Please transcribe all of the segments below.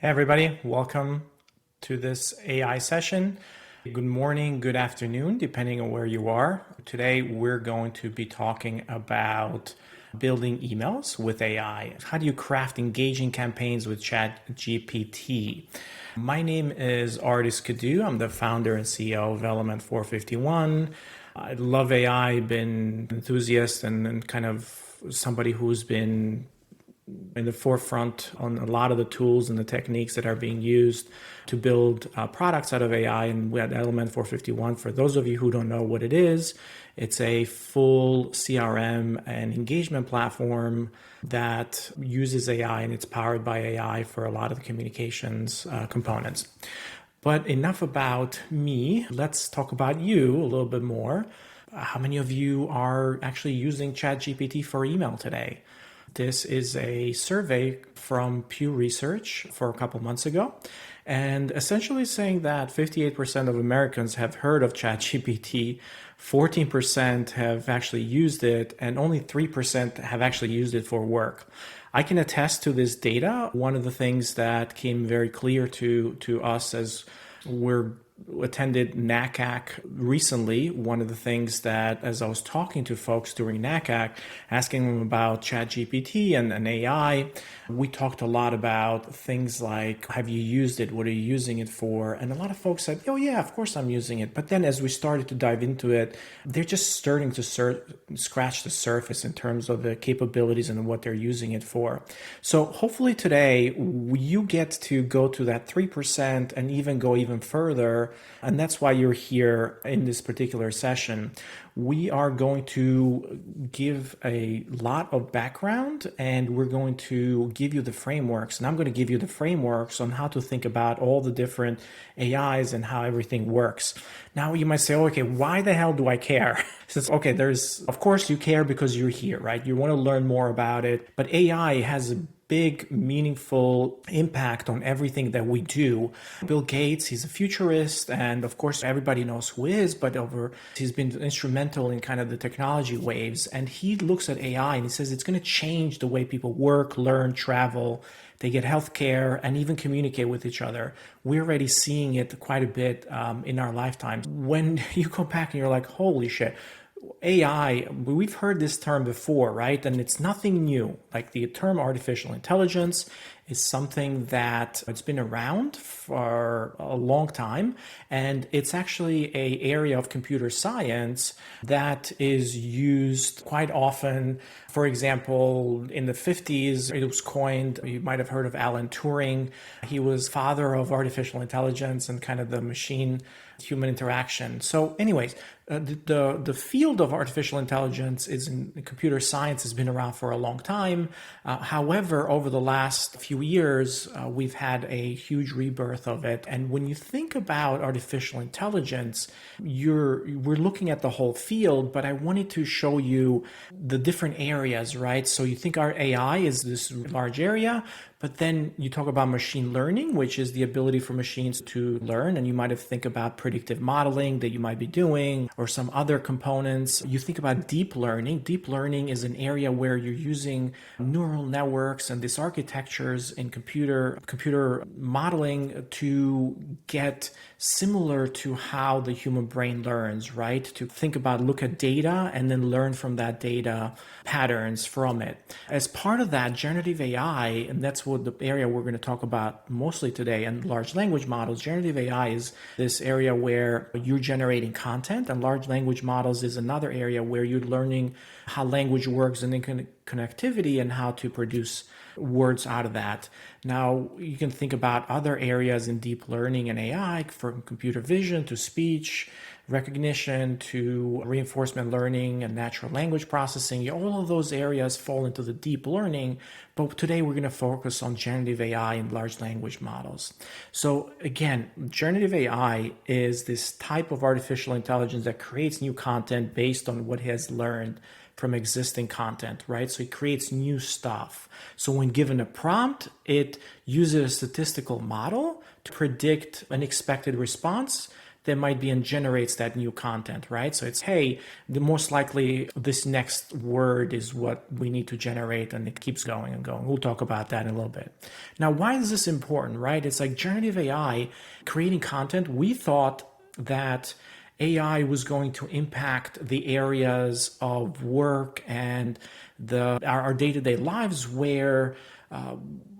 Hey everybody, welcome to this AI session. Good morning, good afternoon, depending on where you are. Today we're going to be talking about building emails with AI. How do you craft engaging campaigns with ChatGPT? My name is Artis Kadu. I'm the founder and CEO of Element 451. I love AI, been an enthusiast and kind of somebody who's been in the forefront on a lot of the tools and the techniques that are being used to build products out of AI. And we had Element 451. For those of you who don't know what it is, it's a full CRM and engagement platform that uses AI, and it's powered by AI for a lot of the communications components. But enough about me. Let's talk about you a little bit more. How many of you are actually using ChatGPT for email today? This is a survey from Pew Research for a couple months ago, and essentially saying that 58% of Americans have heard of ChatGPT, 14% have actually used it, and only 3% have actually used it for work. I can attest to this data. One of the things that came very clear to us as we're attended NACAC recently, one of the things that, as I was talking to folks during NACAC, asking them about ChatGPT and AI, we talked a lot about things like, have you used it? What are you using it for? And a lot of folks said, oh yeah, of course I'm using it. But then as we started to dive into it, they're just starting to scratch the surface in terms of the capabilities and what they're using it for. So hopefully today you get to go to that 3% and even go even further. And that's why you're here in this particular session. We are going to give a lot of background, and we're going to give you the frameworks. And I'm going to give you the frameworks on how to think about all the different AIs and how everything works. Now you might say, oh, okay, why the hell do I care? Since, okay, of course you care because you're here, right? You want to learn more about it, but AI has a big, meaningful impact on everything that we do. Bill Gates, he's a futurist, and of course everybody knows who he is, but he's been instrumental in kind of the technology waves, and he looks at AI and he says it's going to change the way people work, learn, travel, they get healthcare, and even communicate with each other. We're already seeing it quite a bit in our lifetimes. When you go back and you're like, holy shit, AI, we've heard this term before, right? And it's nothing new. Like the term artificial intelligence is something that it's been around for a long time. And it's actually an area of computer science that is used quite often. For example, in the 50s, it was coined, you might have heard of Alan Turing. He was father of artificial intelligence and kind of the machine human interaction. So anyways, the field of artificial intelligence is in computer science has been around for a long time. However, over the last few years, we've had a huge rebirth of it. And when you think about artificial intelligence, we're looking at the whole field, but I wanted to show you the different areas, right? So you think our AI is this large area, but then you talk about machine learning, which is the ability for machines to learn. And you might have think about predictive modeling that you might be doing or some other components. You think about deep learning. Deep learning is an area where you're using neural networks and these architectures in computer modeling to get similar to how the human brain learns, right? To think about, look at data and then learn from that data patterns from it. As part of that, generative AI, and that's what the area we're going to talk about mostly today, and large language models. Generative AI is this area where you're generating content, and large language models is another area where you're learning how language works and then connectivity and how to produce words out of that. Now, you can think about other areas in deep learning and AI, from computer vision to speech recognition to reinforcement learning and natural language processing. All of those areas fall into the deep learning, but today we're going to focus on generative AI and large language models. So again, generative AI is this type of artificial intelligence that creates new content based on what it has learned from existing content, right? So it creates new stuff. So when given a prompt, it uses a statistical model to predict an expected response there might be and generates that new content, right? So it's, hey, the most likely this next word is what we need to generate, and it keeps going and going. We'll talk about that in a little bit. Now, why is this important, right? It's like generative AI creating content. We thought that AI was going to impact the areas of work and our day-to-day lives where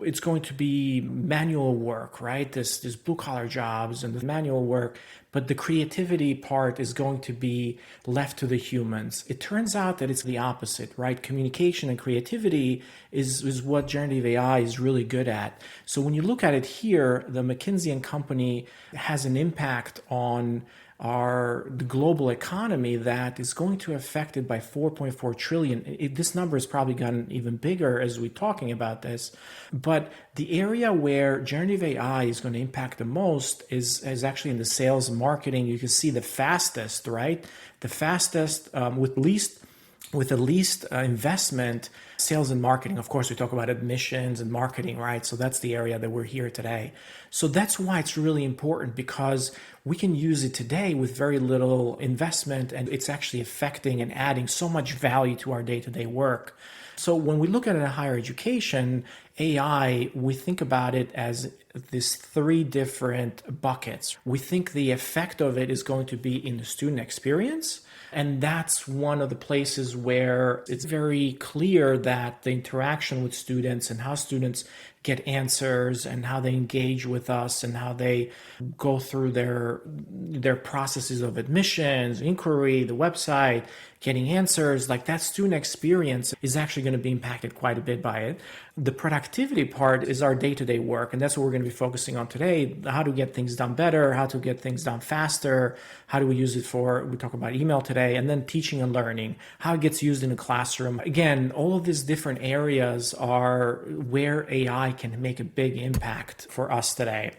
it's going to be manual work, right? This blue collar jobs and the manual work, but the creativity part is going to be left to the humans. It turns out that it's the opposite, right? Communication and creativity is what generative AI is really good at. So when you look at it here, the McKinsey & Company has an impact on the global economy that is going to affect it by 4.4 trillion. This number has probably gotten even bigger as we're talking about this. But the area where generative AI is going to impact the most is actually in the sales and marketing. You can see the fastest, right? The fastest with the least investment, sales and marketing. Of course, we talk about admissions and marketing, right? So that's the area that we're here today. So that's why it's really important, because we can use it today with very little investment, and it's actually affecting and adding so much value to our day-to-day work. So when we look at it in higher education, AI, we think about it as these three different buckets. We think the effect of it is going to be in the student experience. And that's one of the places where it's very clear that the interaction with students and how students get answers and how they engage with us and how they go through their processes of admissions, inquiry, the website, getting answers, like that student experience is actually going to be impacted quite a bit by it. The productivity part is our day-to-day work, and that's what we're going to be focusing on today. How to get things done better, how to get things done faster, how do we use it we talk about email today, and then teaching and learning, how it gets used in a classroom. Again, all of these different areas are where AI can make a big impact for us today.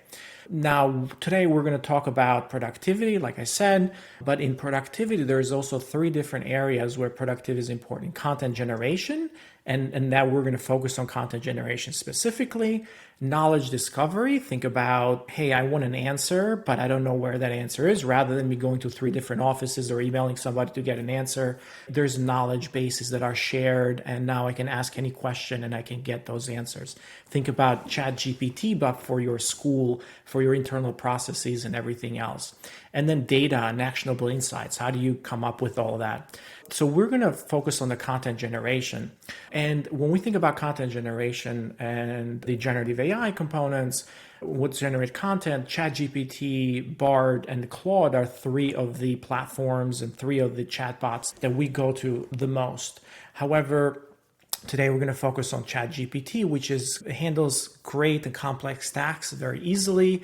Now, today we're going to talk about productivity, like I said, but in productivity, there's also three different areas where productivity is important. Content generation, and now we're going to focus on content generation specifically. Knowledge discovery, think about, hey, I want an answer, but I don't know where that answer is. Rather than me going to three different offices or emailing somebody to get an answer, there's knowledge bases that are shared, and now I can ask any question and I can get those answers. Think about ChatGPT, but for your school, for your internal processes and everything else. And then data and actionable insights. How do you come up with all of that? So we're going to focus on the content generation. And when we think about content generation and the generative AI components, what generate content, ChatGPT, Bard, and Claude are three of the platforms and three of the chatbots that we go to the most. However, today we're going to focus on ChatGPT, which handles great and complex stacks very easily.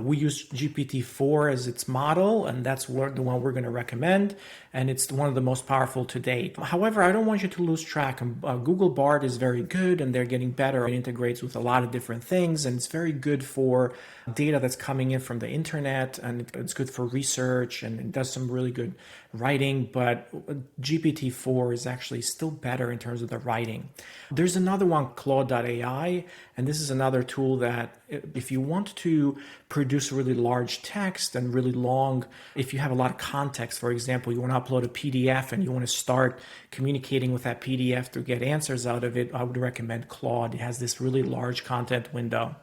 We use GPT-4 as its model, and that's the one we're going to recommend, and it's one of the most powerful to date. However, I don't want you to lose track. Google Bard is very good, and they're getting better. It integrates with a lot of different things, and it's very good for data that's coming in from the internet, and it's good for research, and it does some really good writing, but GPT-4 is actually still better in terms of the writing. There's another one, Claude.ai, and this is another tool that if you want to produce really large text and really long, if you have a lot of context, for example, you want to upload a PDF and you want to start communicating with that PDF to get answers out of it, I would recommend Claude. It has this really large content window.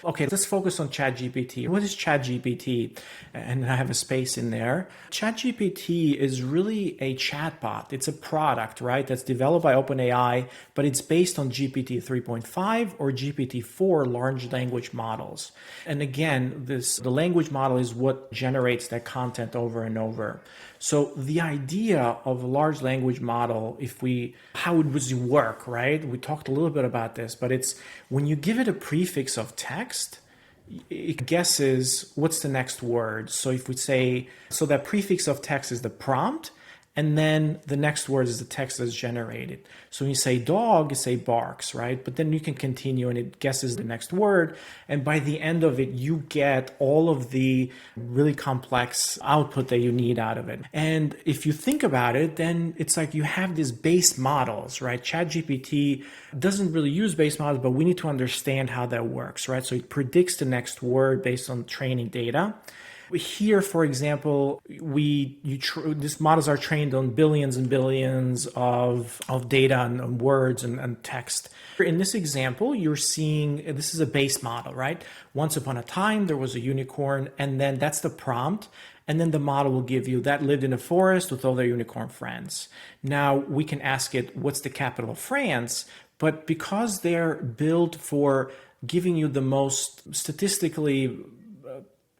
Okay, let's focus on ChatGPT. What is ChatGPT? And I have a space in there. ChatGPT is really a chatbot. It's a product, right? That's developed by OpenAI, but it's based on GPT 3.5 or GPT-4 large language models. And again, the language model is what generates that content over and over. So the idea of a large language model, how it would work, right? We talked a little bit about this, but it's when you give it a prefix of text, it guesses what's the next word. So if we say, so that prefix of text is the prompt, and then the next word is the text that's generated. So when you say dog, you say barks, right? But then you can continue and it guesses the next word. And by the end of it, you get all of the really complex output that you need out of it. And if you think about it, then it's like you have these base models, right? ChatGPT doesn't really use base models, but we need to understand how that works, right? So it predicts the next word based on training data. Here, for example, these models are trained on billions and billions of data and words and text. In this example, you're seeing this is a base model, right? Once upon a time, there was a unicorn, and then that's the prompt. And then the model will give you that lived in a forest with all their unicorn friends. Now we can ask it, what's the capital of France? But because they're built for giving you the most statistically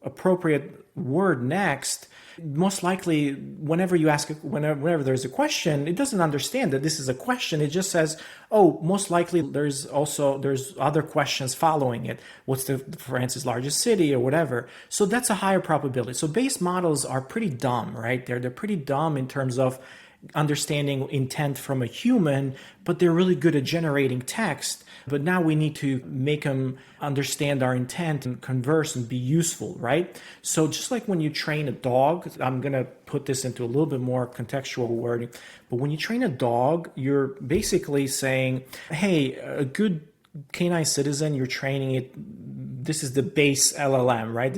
appropriate word next, most likely whenever you ask whenever there's a question, it doesn't understand that this is a question. It just says, oh, most likely there's other questions following it. What's France's largest city or whatever? So that's a higher probability. So base models are pretty dumb, right? They're pretty dumb in terms of understanding intent from a human, but they're really good at generating text. But now we need to make them understand our intent and converse and be useful, right? So just like when you train a dog, I'm going to put this into a little bit more contextual wording, but when you train a dog, you're basically saying, hey, a good canine citizen, you're training it. This is the base LLM, right?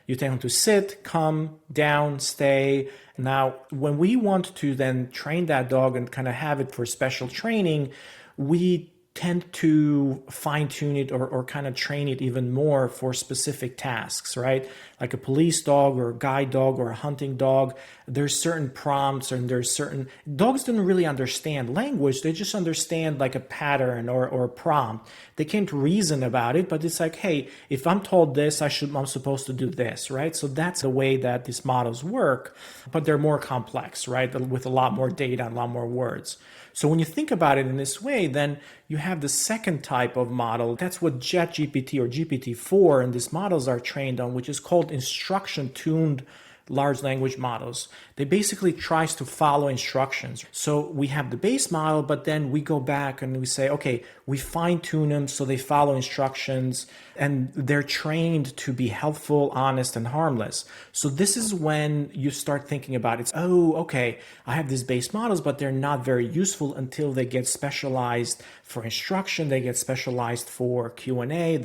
You tell them to sit, come, down, stay. Now, when we want to then train that dog and kind of have it for special training, we tend to fine tune it or kind of train it even more for specific tasks, right? Like a police dog or a guide dog or a hunting dog, there's certain prompts and dogs don't really understand language. They just understand like a pattern or a prompt. They can't reason about it, but it's like, hey, if I'm told this, I'm supposed to do this, right? So that's the way that these models work, but they're more complex, right? With a lot more data and a lot more words. So when you think about it in this way, then you have the second type of model. That's what ChatGPT or GPT-4 and these models are trained on, which is called instruction-tuned large language models. They basically tries to follow instructions. So we have the base model, but then we go back and we say, okay, we fine tune them so they follow instructions and they're trained to be helpful, honest, and harmless. So this is when you start thinking about it. Oh, okay, I have these base models, but they're not very useful until they get specialized for instruction, they get specialized for Q&A,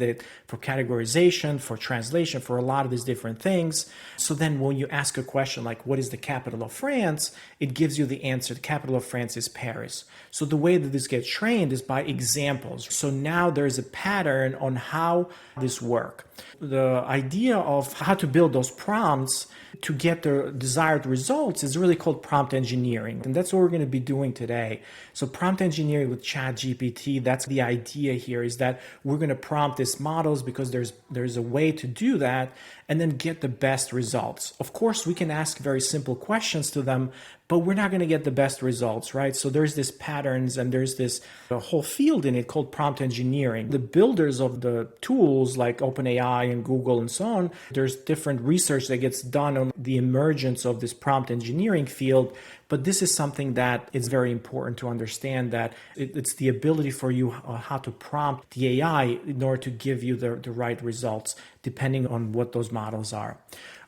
for categorization, for translation, for a lot of these different things. So then when you ask a question like, what is the capital of France? It gives you the answer. The capital of France is Paris. So the way that this gets trained is by examples. So now there's a pattern on how this works. The idea of how to build those prompts to get the desired results is really called prompt engineering. And that's what we're going to be doing today. So prompt engineering with ChatGPT, that's the idea here, is that we're going to prompt these models because there's a way to do that and then get the best results. Of course, we can ask very simple questions to them, but we're not going to get the best results, right? So there's this patterns and there's a whole field in it called prompt engineering. The builders of the tools like OpenAI and Google and so on, there's different research that gets done on the emergence of this prompt engineering field. But this is something that is very important to understand, that it's the ability for you how to prompt the AI in order to give you the right results, depending on what those models are.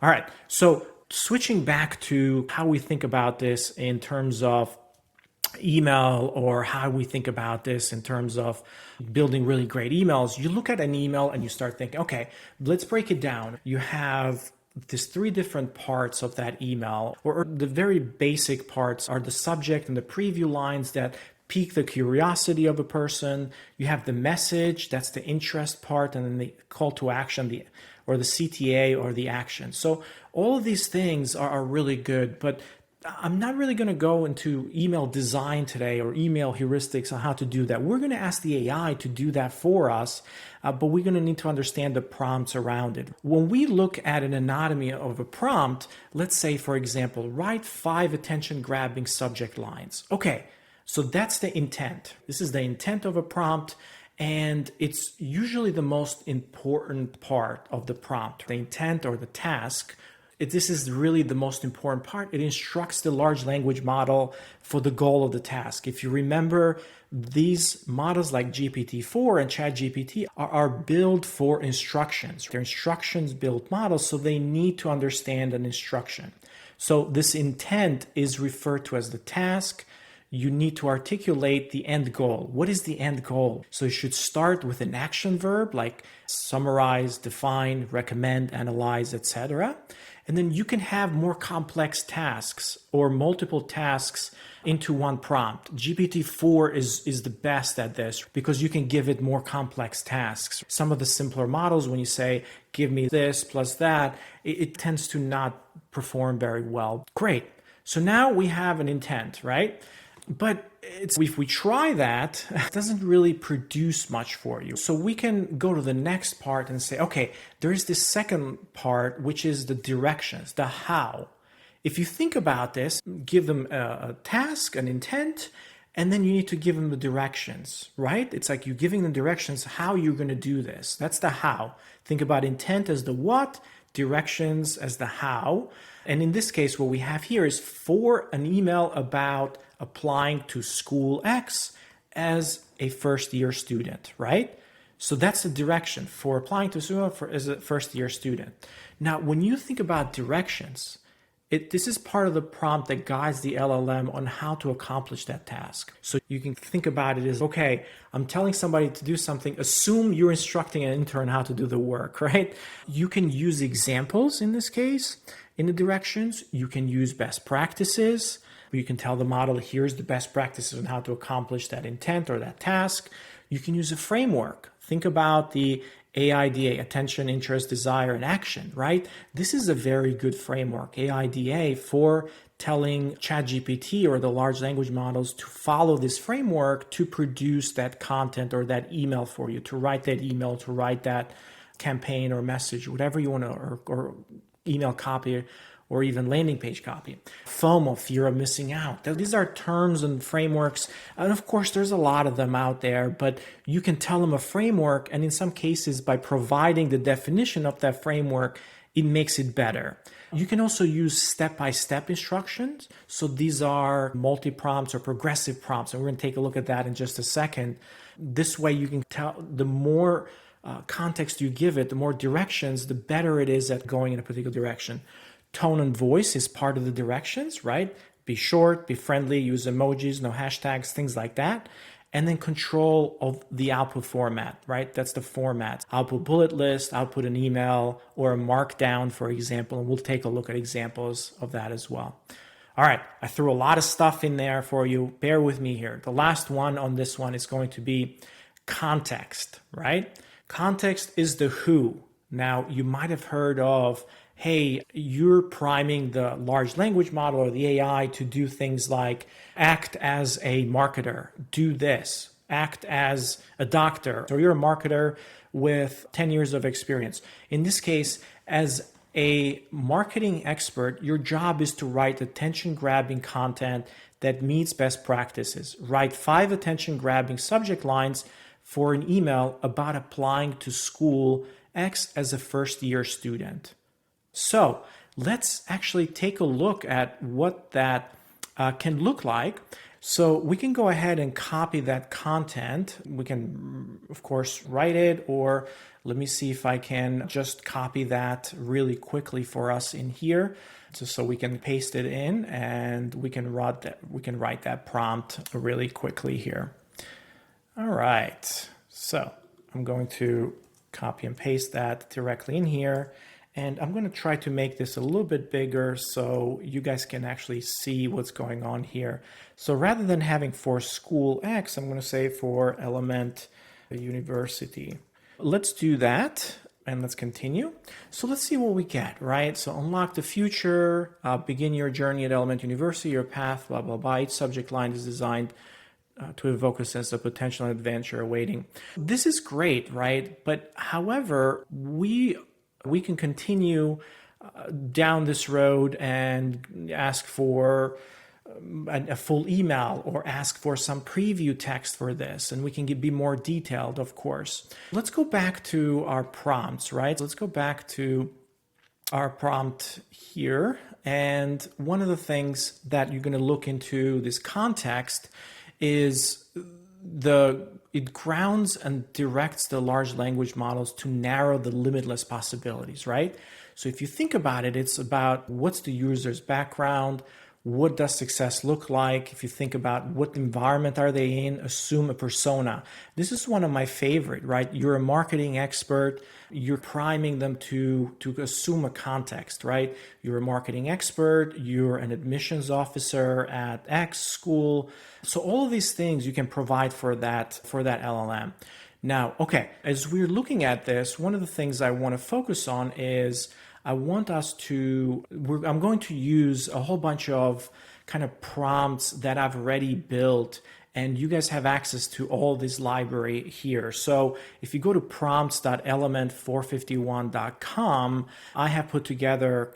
All right, so switching back to how we think about this in terms of email, or how we think about this in terms of building really great emails, you look at an email and you start thinking, okay, let's break it down. You have these three different parts of that email, or the very basic parts are the subject and the preview lines that pique the curiosity of a person. You have the message, that's the interest part, and then the call to action, or the CTA or the action. So all of these things are really good, but I'm not really going to go into email design today or email heuristics on how to do that. We're going to ask the AI to do that for us, but we're going to need to understand the prompts around it. When we look at an anatomy of a prompt, let's say, for example, write 5 attention-grabbing subject lines. Okay, so that's the intent. This is the intent of a prompt, and it's usually the most important part of the prompt, the intent or the task. This is really the most important part. It instructs the large language model for the goal of the task. If you remember, these models like GPT-4 and ChatGPT are built for instructions. They're instructions-built models, so they need to understand an instruction. So this intent is referred to as the task. you need to articulate the end goal. What is the end goal? So you should start with an action verb like summarize, define, recommend, analyze, etc. And then you can have more complex tasks or multiple tasks into one prompt. GPT-4 is the best at this because you can give it more complex tasks. Some of the simpler models, when you say, give me this plus that, it tends to not perform very well. Great. So now we have an intent, right? But if we try that, it doesn't really produce much for you. So we can go to the next part and say, okay, there is this second part, which is the directions, the how. If you think about this, give them a task, an intent, and then you need to give them the directions, right? It's like you're giving them directions how you're going to do this. That's the how. Think about intent as the what, directions as the how. And in this case, what we have here is for an email about applying to school X as a first-year student, right? So that's the direction for applying to school as a first-year student. Now, when you think about directions, this is part of the prompt that guides the LLM on how to accomplish that task. So you can think about it as, okay, I'm telling somebody to do something, assume you're instructing an intern how to do the work, right? You can use examples in this case, in the directions. You can use best practices. You can tell the model, here's the best practices on how to accomplish that intent or that task. You can use a framework. Think about the AIDA, attention, interest, desire, and action, right? This is a very good framework, AIDA, for telling ChatGPT or the large language models to follow this framework to produce that content or that email for you, to write that email, to write that campaign or message, whatever you want to, or email copy, or even landing page copy. FOMO, fear of missing out. These are terms and frameworks. And of course, there's a lot of them out there, but you can tell them a framework. And in some cases, by providing the definition of that framework, it makes it better. You can also use step-by-step instructions. So these are multi-prompts or progressive prompts. And we're going to take a look at that in just a second. This way you can tell the more context you give it, the more directions, the better it is at going in a particular direction. Tone and voice is part of the directions, right? Be short, be friendly, use emojis, no hashtags, things like that. And then control of the output format, right? That's the format. Output bullet list, output an email, or a markdown, for example. And we'll take a look at examples of that as well. All right, I threw a lot of stuff in there for you. Bear with me here. The last one on this one is going to be context, right? Context is the who. Now, you might have heard of, hey, you're priming the large language model or the AI to do things like act as a marketer, do this, act as a doctor. So you're a marketer with 10 years of experience. In this case, as a marketing expert, your job is to write attention-grabbing content that meets best practices. Write 5 attention-grabbing subject lines for an email about applying to school X as a first-year student. So let's actually take a look at what that can look like. So we can go ahead and copy that content. We can, of course, write it, or let me see if I can just copy that really quickly for us in here. So we can paste it in and we can write that prompt really quickly here. All right. So I'm going to copy and paste that directly in here. And I'm going to try to make this a little bit bigger so you guys can actually see what's going on here. So rather than having for school X, I'm going to say for Element University. Let's do that and let's continue. So let's see what we get, right? So unlock the future, begin your journey at Element University, your path, blah, blah, blah. Each subject line is designed to evoke a sense of potential adventure awaiting. This is great, right? But however, we can continue down this road and ask for a full email or ask for some preview text for this, and we can be more detailed, of course. Let's go back to our prompts, right? Let's go back to our prompt here. And one of the things that you're going to look into this context is it grounds and directs the large language models to narrow the limitless possibilities, right? So if you think about it, it's about what's the user's background, What does success look like? If you think about what environment are they in, assume a persona. This is one of my favorite, right? You're a marketing expert. You're priming them to assume a context, right? You're a marketing expert. You're an admissions officer at X school. So all of these things you can provide for that LLM. Now, okay, as we're looking at this, one of the things I want to focus on is I'm going to use a whole bunch of kind of prompts that I've already built, and you guys have access to all this library here. So if you go to prompts.element451.com, I have put together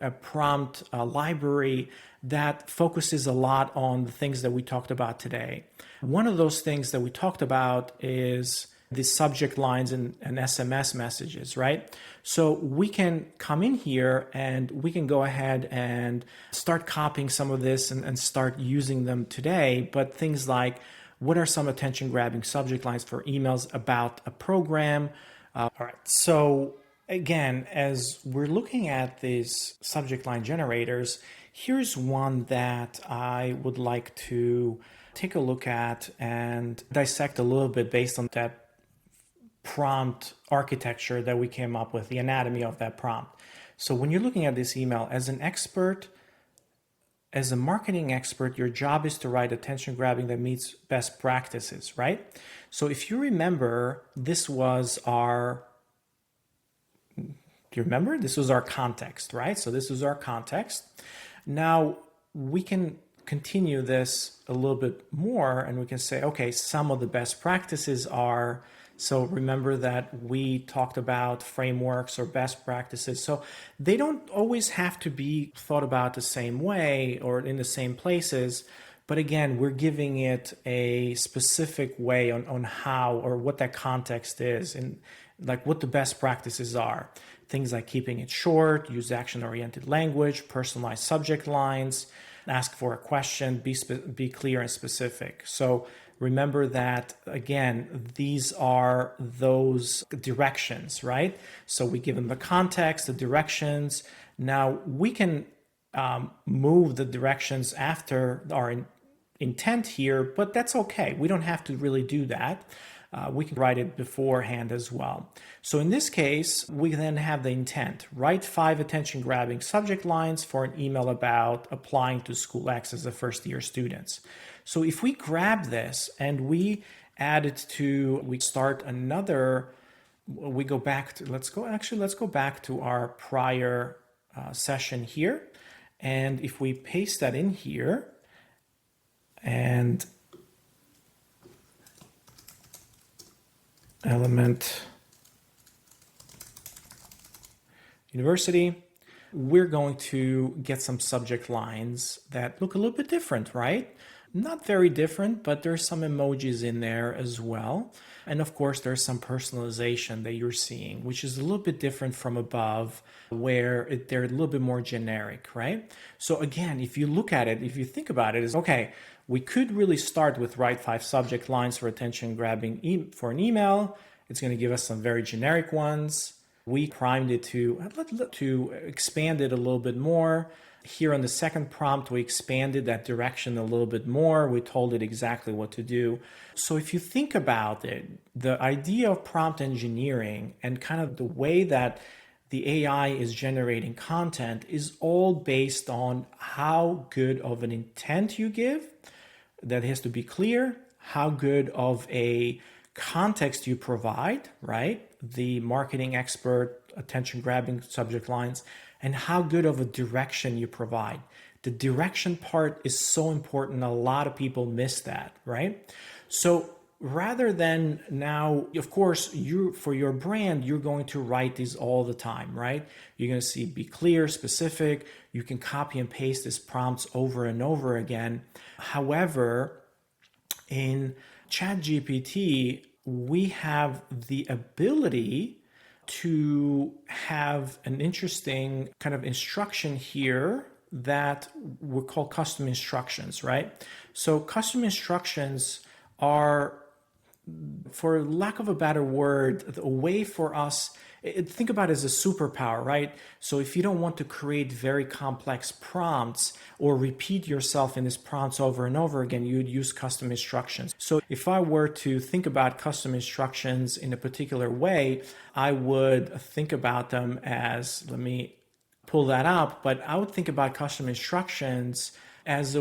a prompt library that focuses a lot on the things that we talked about today. One of those things that we talked about is the subject lines and SMS messages, right? So we can come in here and we can go ahead and start copying some of this and start using them today. But things like, what are some attention grabbing subject lines for emails about a program? All right, so again, as we're looking at these subject line generators, here's one that I would like to take a look at and dissect a little bit based on that prompt architecture that we came up with, the anatomy of that prompt. So when you're looking at this email, as a marketing expert, your job is to write attention grabbing that meets best practices, right? So if you remember, this was our context, right? So this was our context. Now we can continue this a little bit more and we can say, okay, some of the best practices are, so remember that we talked about frameworks or best practices. So they don't always have to be thought about the same way or in the same places. But again, we're giving it a specific way on how or what that context is and like what the best practices are. Things like keeping it short, use action-oriented language, personalized subject lines, ask for a question, be clear and specific. So remember that, again, these are those directions, right? So we give them the context, the directions. Now we can move the directions after our intent here, but that's okay. We don't have to really do that. We can write it beforehand as well. So in this case, we then have the intent. Write 5 attention-grabbing subject lines for an email about applying to School X as a first-year students. So if we grab this and we add it to, we start another, we go back to, let's go back to our prior session here. And if we paste that in here and Element University, we're going to get some subject lines that look a little bit different, right? Not very different, but there's some emojis in there as well. And of course, there's some personalization that you're seeing, which is a little bit different from above, where they're a little bit more generic, right? So again, if you look at it, if you think about it, is okay, we could really start with write 5 subject lines for attention grabbing for an email. It's going to give us some very generic ones. We primed it to expand it a little bit more. Here on the second prompt, we expanded that direction a little bit more. We told it exactly what to do. So if you think about it, the idea of prompt engineering and kind of the way that the AI is generating content is all based on how good of an intent you give. That has to be clear, how good of a context you provide, right? The marketing expert, attention grabbing subject lines, and how good of a direction you provide. The direction part is so important. A lot of people miss that, right? So rather than now, of course, for your brand, you're going to write these all the time, right? You're going to see be clear, specific. You can copy and paste these prompts over and over again. However, in ChatGPT, we have the ability to have an interesting kind of instruction here that we call custom instructions, right? So custom instructions are for lack of a better word, a way for us, think about it as a superpower, right? So if you don't want to create very complex prompts or repeat yourself in these prompts over and over again, you'd use custom instructions. So if I were to think about custom instructions in a particular way, I would think about them as, let me pull that up, but I would think about custom instructions as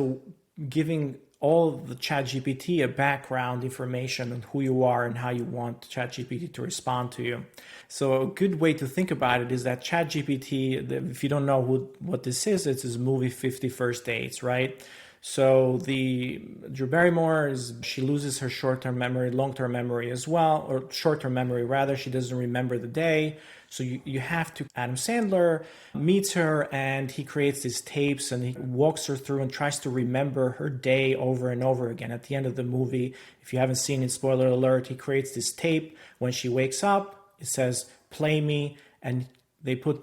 giving all the ChatGPT a background information on who you are and how you want ChatGPT to respond to you. So a good way to think about it is that ChatGPT, if you don't know what this is, it's this movie 50 First Dates, right? So the Drew Barrymore she loses her short-term memory, long-term memory as well, or short-term memory rather. She doesn't remember the day. So you have to, Adam Sandler meets her and he creates these tapes and he walks her through and tries to remember her day over and over again. At the end of the movie, if you haven't seen it, spoiler alert, he creates this tape. When she wakes up, it says, "Play me," and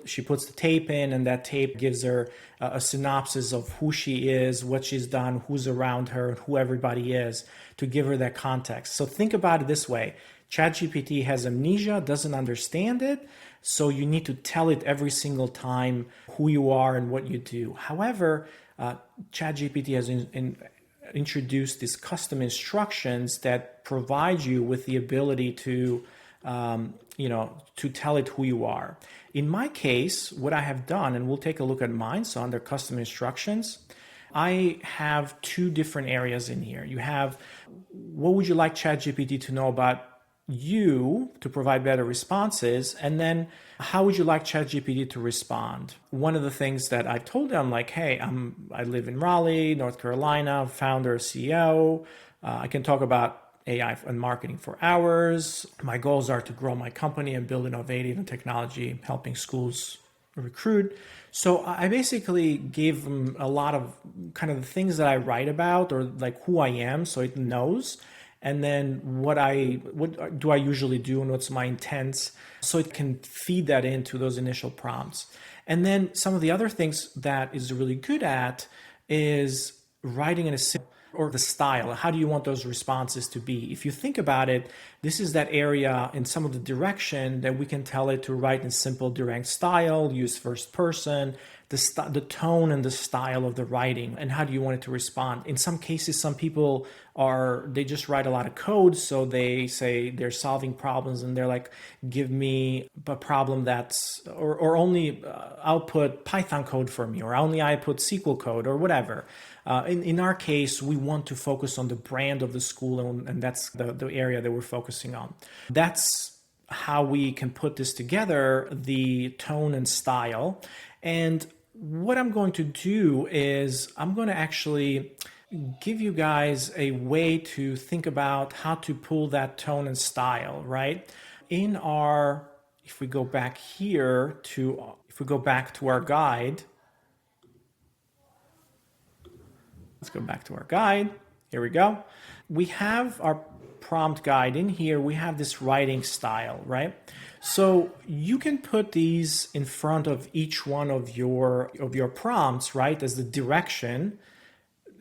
she puts the tape in, and that tape gives her a synopsis of who she is, what she's done, who's around her, and who everybody is, to give her that context. So think about it this way. ChatGPT has amnesia, doesn't understand it, so you need to tell it every single time who you are and what you do. However, ChatGPT has introduced these custom instructions that provide you with the ability to to tell it who you are. In my case, what I have done, and we'll take a look at mine, so under custom instructions, I have two different areas in here. You have, what would you like ChatGPT to know about you to provide better responses? And then how would you like ChatGPT to respond? One of the things that I've told them, like, hey, I live in Raleigh, North Carolina, founder, CEO. I can talk about AI and marketing for hours. My goals are to grow my company and build innovative and technology, helping schools recruit. So I basically gave them a lot of kind of the things that I write about, or like who I am, so it knows. And then what do I usually do and what's my intents, so it can feed that into those initial prompts. And then some of the other things that is really good at is writing in a simple, or the style. How do you want those responses to be? If you think about it, this is that area in some of the direction that we can tell it to write in simple, direct style, use first person, the tone and the style of the writing, and how do you want it to respond? In some cases, some people they just write a lot of code, so they say they're solving problems and they're like, give me a problem that's, or only output Python code for me, or only output SQL code, or whatever. In our case, we want to focus on the brand of the school, and that's the area that we're focusing on. That's how we can put this together, the tone and style. And what I'm going to do is I'm going to actually give you guys a way to think about how to pull that tone and style, right? If we go back to our guide, let's go back to our guide. Here we go. We have our prompt guide in here. We have this writing style, right? So you can put these in front of each one of your prompts, right, as the direction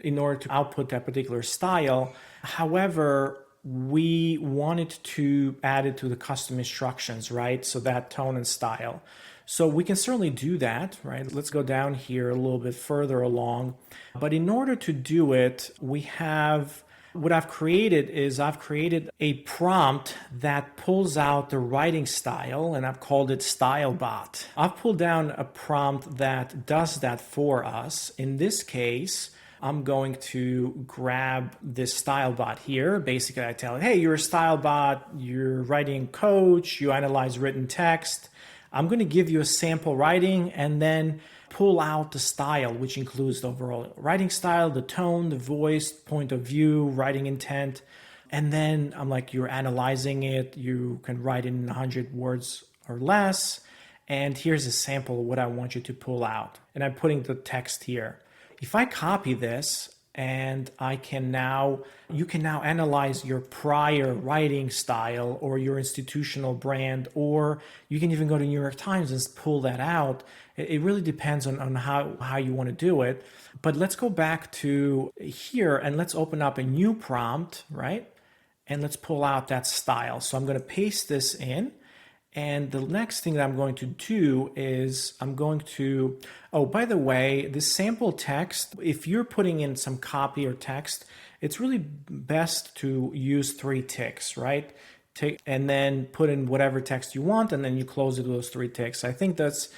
in order to output that particular style. However, we wanted to add it to the custom instructions, right? So that tone and style. So we can certainly do that, right? Let's go down here a little bit further along. But in order to do it, what I've created a prompt that pulls out the writing style, and I've called it StyleBot. I've pulled down a prompt that does that for us. In this case, I'm going to grab this StyleBot here. Basically, I tell it, hey, you're a StyleBot, you're writing coach, you analyze written text. I'm going to give you a sample writing and then pull out the style, which includes the overall writing style, the tone, the voice, point of view, writing intent. And then I'm like, you're analyzing it. You can write in 100 words or less. And here's a sample of what I want you to pull out. And I'm putting the text here. If I copy this, and you can now analyze your prior writing style or your institutional brand, or you can even go to New York Times and pull that out. It really depends on how you want to do it. But let's go back to here and let's open up a new prompt, right? and let's pull out that style. So I'm going to paste this in. And the next thing that I'm going to do is I'm going to, oh, by the way, this sample text, if you're putting in some copy or text, it's really best to use 3 ticks, right? And then put in whatever text you want, and then you close it with those 3 ticks. I think that's,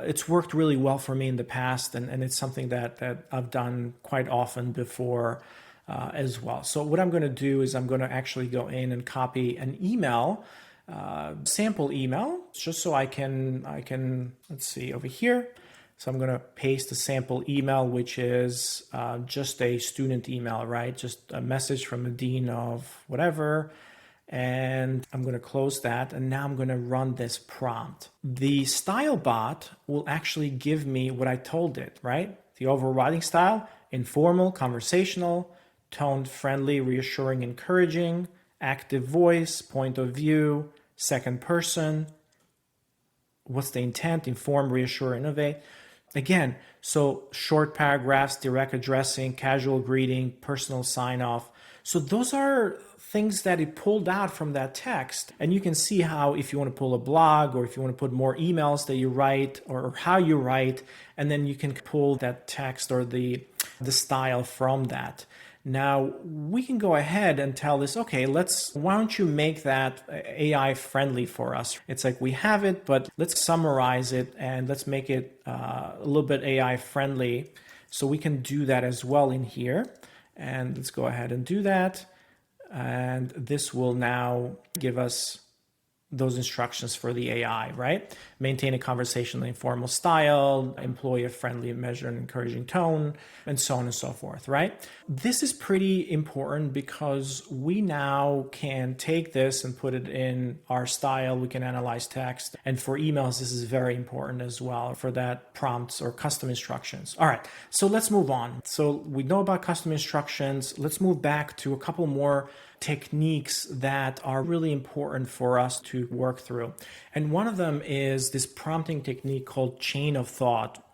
it's worked really well for me in the past, and it's something that I've done quite often before as well. So what I'm going to do is I'm going to actually go in and copy an email, sample email, just so I can, let's see over here. So I'm going to paste the sample email, which is just a student email, right? Just a message from the dean of whatever. And I'm going to close that. And now I'm going to run this prompt. The style bot will actually give me what I told it, right? The overriding style: informal, conversational, tone friendly, reassuring, encouraging, active voice, point of view, second person. What's the intent? Inform, reassure, innovate. Again, so short paragraphs, direct addressing, casual greeting, personal sign off. So those are things that it pulled out from that text. And you can see how, if you want to pull a blog, or if you want to put more emails that you write, or how you write, and then you can pull that text or the style from that. Now we can go ahead and tell this, okay, why don't you make that AI friendly for us? It's like, we have it, but let's summarize it and let's make it a little bit AI friendly. So we can do that as well in here. And let's go ahead and do that. And this will now give us those instructions for the AI, right? Maintain a conversational, informal style, employ a friendly, measured, and encouraging tone, and so on and so forth, right? This is pretty important because we now can take this and put it in our style. We can analyze text. And for emails, this is very important as well for that prompts or custom instructions. All right, so let's move on. So we know about custom instructions. Let's move back to a couple more techniques that are really important for us to work through. And one of them is this prompting technique called chain of thought.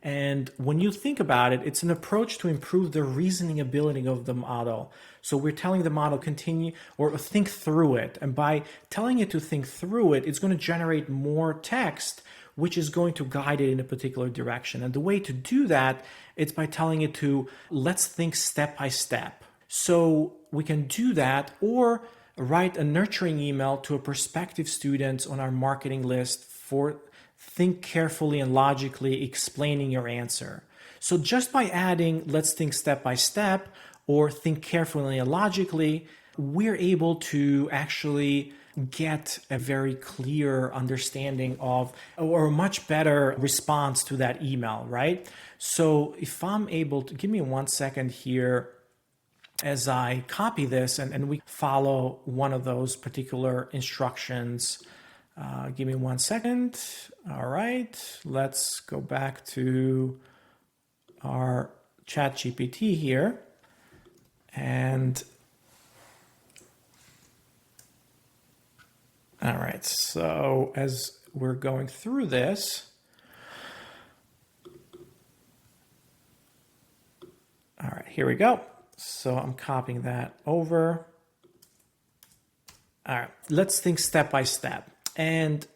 And when you think about it, it's an approach to improve the reasoning ability of the model. So we're telling the model continue or think through it. And by telling it to think through it, it's going to generate more text, which is going to guide it in a particular direction. And the way to do that, it's by telling it to, let's think step by step. So we can do that, or write a nurturing email to a prospective student on our marketing list for think carefully and logically explaining your answer. So just by adding let's think step by step or think carefully and logically, we're able to actually get a very clear understanding of, or a much better response to that email, right? So if I'm able to, give me 1 second here as I copy this and we follow one of those particular instructions. Give me 1 second. All right, let's go back to our ChatGPT here. And all right, so as we're going through this, all right, here we go. So I'm copying that over. All right, let's think step by step. And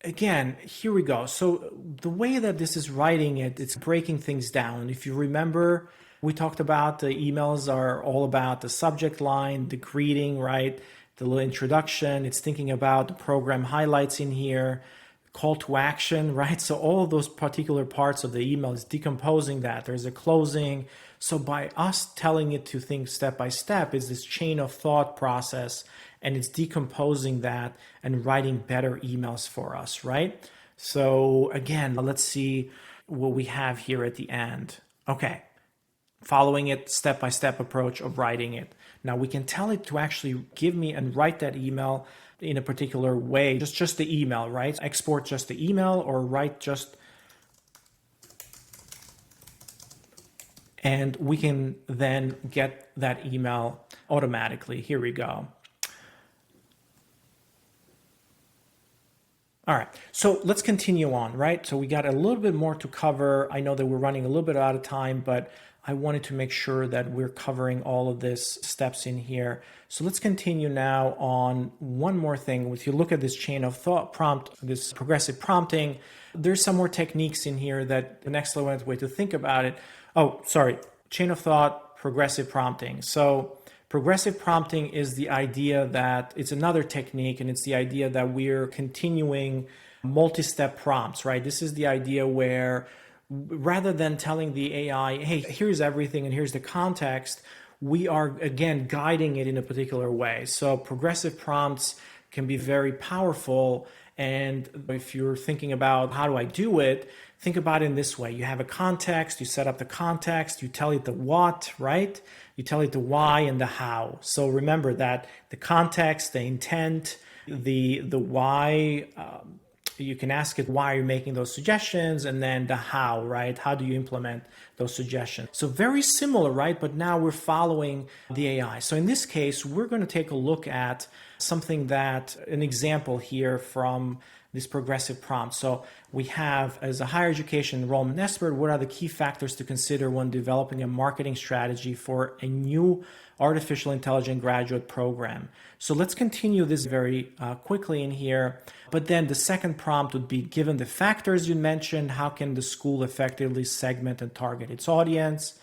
again, here we go. So the way that this is writing it, it's breaking things down. If you remember, we talked about the emails are all about the subject line, the greeting, right? The little introduction. It's thinking about the program highlights in here, call to action, right? So all of those particular parts of the email is decomposing that. There's a closing. So by us telling it to think step by step, is this chain of thought process, and it's decomposing that and writing better emails for us, right? So again, let's see what we have here at the end. Okay, following it step-by-step approach of writing it. Now we can tell it to actually give me and write that email in a particular way, just the email, right? Export just the email or write just, and we can then get that email automatically. Here we go. All right, so let's continue on, right? So we got a little bit more to cover. I know that we're running a little bit out of time, but I wanted to make sure that we're covering all of this steps in here. So let's continue now on one more thing. If you look at this chain of thought prompt, this progressive prompting, there's some more techniques in here that an excellent way to think about it. Oh, sorry, chain of thought, progressive prompting. So progressive prompting is the idea that it's another technique, and it's the idea that we're continuing multi-step prompts, right? This is the idea where rather than telling the AI, hey, here's everything and here's the context, we are again guiding it in a particular way. So progressive prompts can be very powerful. And if you're thinking about how do I do it, think about it in this way. You have a context, you set up the context, you tell it the what, right? You tell it the why and the how. So remember that the context, the intent, the why, you can ask it why are you making those suggestions, and then the how, right? How do you implement those suggestions? So very similar, right? But now we're following the AI. So in this case, we're going to take a look at something that, an example here from this progressive prompt. So we have, as a higher education enrollment expert, what are the key factors to consider when developing a marketing strategy for a new artificial intelligence graduate program? So let's continue this very quickly in here. But then the second prompt would be, given the factors you mentioned, how can the school effectively segment and target its audience?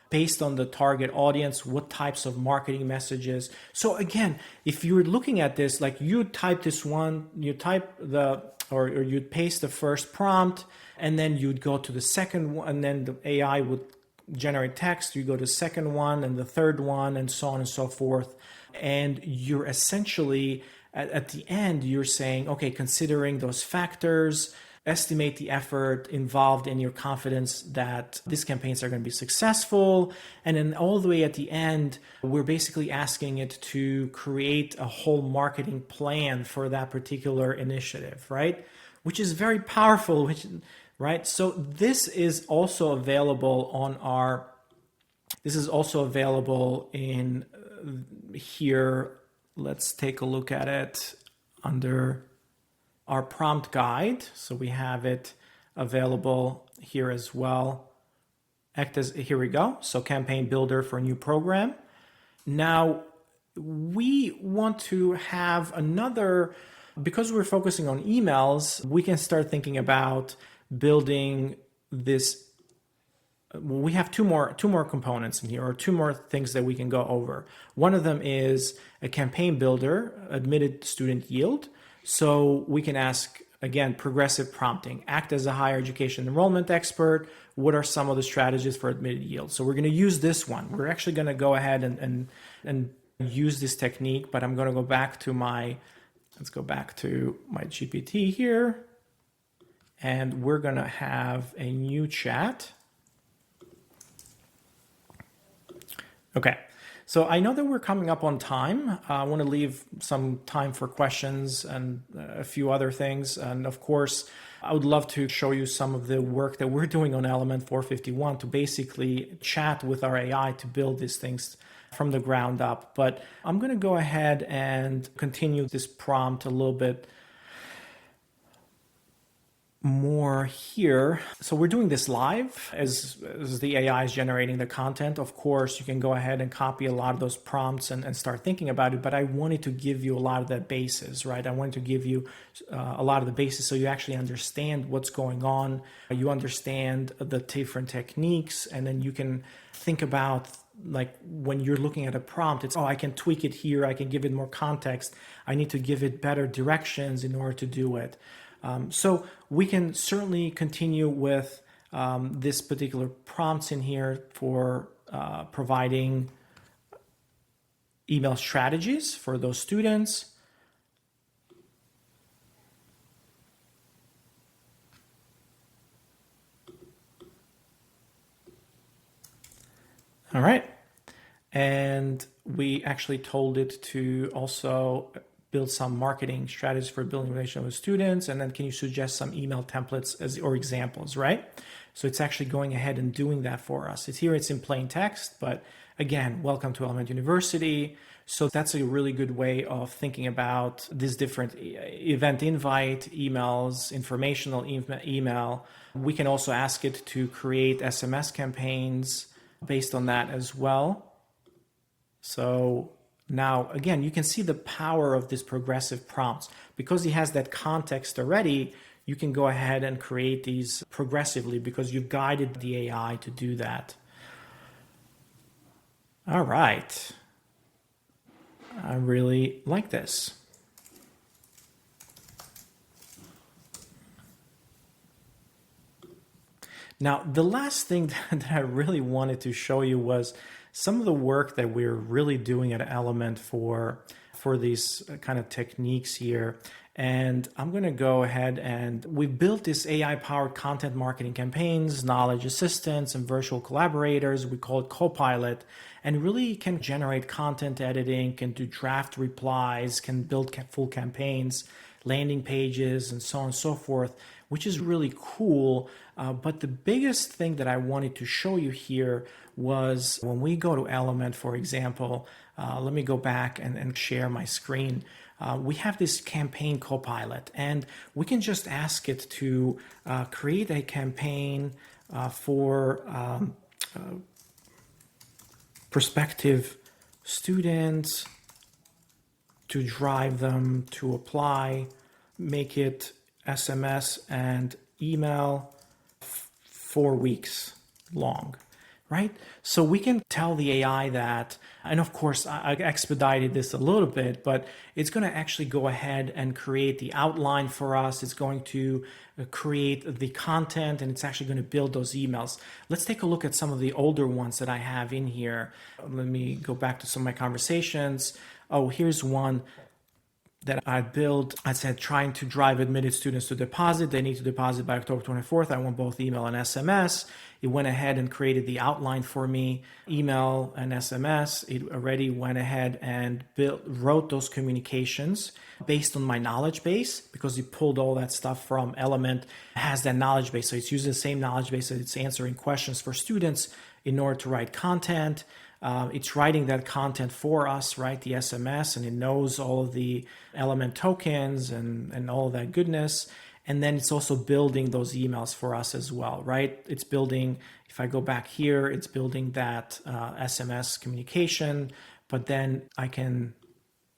Based on the target audience, what types of marketing messages? So again, if you're looking at this, like you type this one, you type or you'd paste the first prompt, and then you'd go to the second one, and then the AI would generate text. You go to the second one and the third one, and so on and so forth. And you're essentially, at the end, you're saying, okay, considering those factors, estimate the effort involved in your confidence that these campaigns are going to be successful. And then all the way at the end, we're basically asking it to create a whole marketing plan for that particular initiative, right? Which is very powerful, right? So this is also available in here. Let's take a look at it under our prompt guide. So we have it available here as well. Here we go. So campaign builder for a new program. Now we want to have because we're focusing on emails, we can start thinking about building this. We have two more components in here, or two more things that we can go over. One of them is a campaign builder, admitted student yield. So we can ask, again, progressive prompting, act as a higher education enrollment expert. What are some of the strategies for admitted yield? So we're going to use this one. We're actually going to go ahead and use this technique, but I'm going to go back to let's go back to my GPT here. And we're going to have a new chat. Okay. So I know that we're coming up on time. I want to leave some time for questions and a few other things. And of course, I would love to show you some of the work that we're doing on Element 451 to basically chat with our AI to build these things from the ground up. But I'm going to go ahead and continue this prompt a little bit more here. So we're doing this live as the AI is generating the content. Of course, you can go ahead and copy a lot of those prompts and start thinking about it, but I wanted to give you a lot of that basis, right? I wanted to give you a lot of the basis so you actually understand what's going on, you understand the different techniques, and then you can think about, like, when you're looking at a prompt, it's, I can tweak it here, I can give it more context, I need to give it better directions in order to do it. So we can certainly continue with this particular prompts in here for providing email strategies for those students. All right. And we actually told it to also build some marketing strategies for building relationship with students. And then can you suggest some email templates or examples, right? So it's actually going ahead and doing that for us. It's in plain text, but again, welcome to Element University. So that's a really good way of thinking about these different event invite, emails, informational email. We can also ask it to create SMS campaigns based on that as well. So now, again, you can see the power of this progressive prompts. Because he has that context already, you can go ahead and create these progressively because you've guided the AI to do that. All right. I really like this. Now, the last thing that I really wanted to show you was some of the work that we're really doing at Element for these kind of techniques here. And I'm going to go ahead and we built this AI-powered content marketing campaigns, knowledge assistants, and virtual collaborators. We call it Copilot, and really can generate content editing, can do draft replies, can build full campaigns, landing pages, and so on and so forth, which is really cool. But the biggest thing that I wanted to show you here was when we go to Element, for example, let me go back and share my screen. We have this campaign Copilot, and we can just ask it to create a campaign for prospective students to drive them to apply, make it SMS and email 4 weeks long, right? So we can tell the AI that, and of course I expedited this a little bit, but it's going to actually go ahead and create the outline for us. It's going to create the content, and it's actually going to build those emails. Let's take a look at some of the older ones that I have in here. Let me go back to some of my conversations. Oh, here's one that I built. I said, trying to drive admitted students to deposit. They need to deposit by October 24th. I want both email and SMS. It went ahead and created the outline for me, email and SMS. It already went ahead and wrote those communications based on my knowledge base, because it pulled all that stuff from Element, has that knowledge base. So it's using the same knowledge base that it's answering questions for students in order to write content. It's writing that content for us, right? The SMS, and it knows all of the Element tokens and all of that goodness. And then it's also building those emails for us as well, right? It's building, if I go back here, it's building that SMS communication, but then I can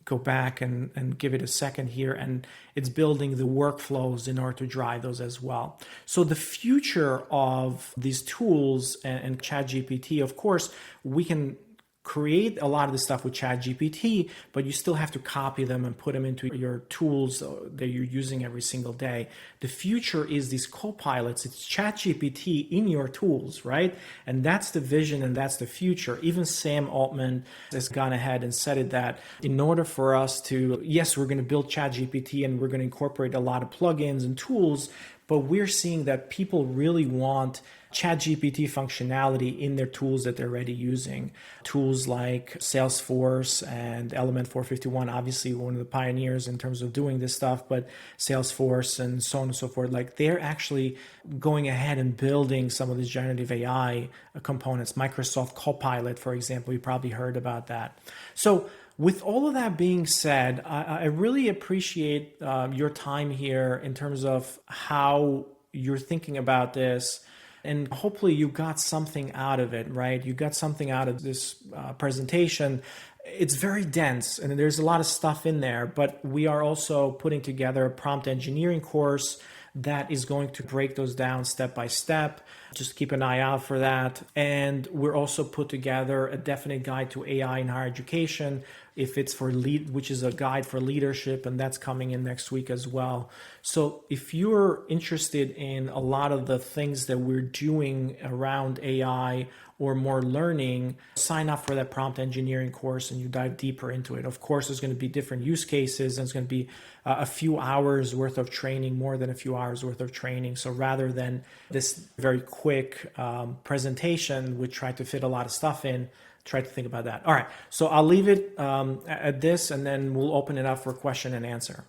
go back and give it a second here, and it's building the workflows in order to drive those as well. So the future of these tools and ChatGPT, of course, we can create a lot of the stuff with ChatGPT, but you still have to copy them and put them into your tools that you're using every single day. The future is these copilots. It's ChatGPT in your tools, right? And that's the vision, and that's the future. Even Sam Altman has gone ahead and said it, that in order for us to, yes, we're going to build ChatGPT and we're going to incorporate a lot of plugins and tools, but we're seeing that people really want ChatGPT functionality in their tools that they're already using. Tools like Salesforce and Element 451, obviously one of the pioneers in terms of doing this stuff, but Salesforce and so on and so forth, like they're actually going ahead and building some of these generative AI components. Microsoft Copilot, for example, you probably heard about that. So with all of that being said, I really appreciate your time here in terms of how you're thinking about this. And hopefully you got something out of it, right? You got something out of this presentation. It's very dense and there's a lot of stuff in there, but we are also putting together a prompt engineering course that is going to break those down step by step. Just keep an eye out for that. And we're also put together a definite guide to AI in higher education, if it's for which is a guide for leadership, and that's coming in next week as well. So if you're interested in a lot of the things that we're doing around AI or more learning, sign up for that prompt engineering course and you dive deeper into it. Of course, there's going to be different use cases, and it's going to be a few hours worth of training, more than a few hours worth of training. So rather than this very quick presentation, which tried to fit a lot of stuff in, try to think about that. All right, so I'll leave it at this, and then we'll open it up for question and answer.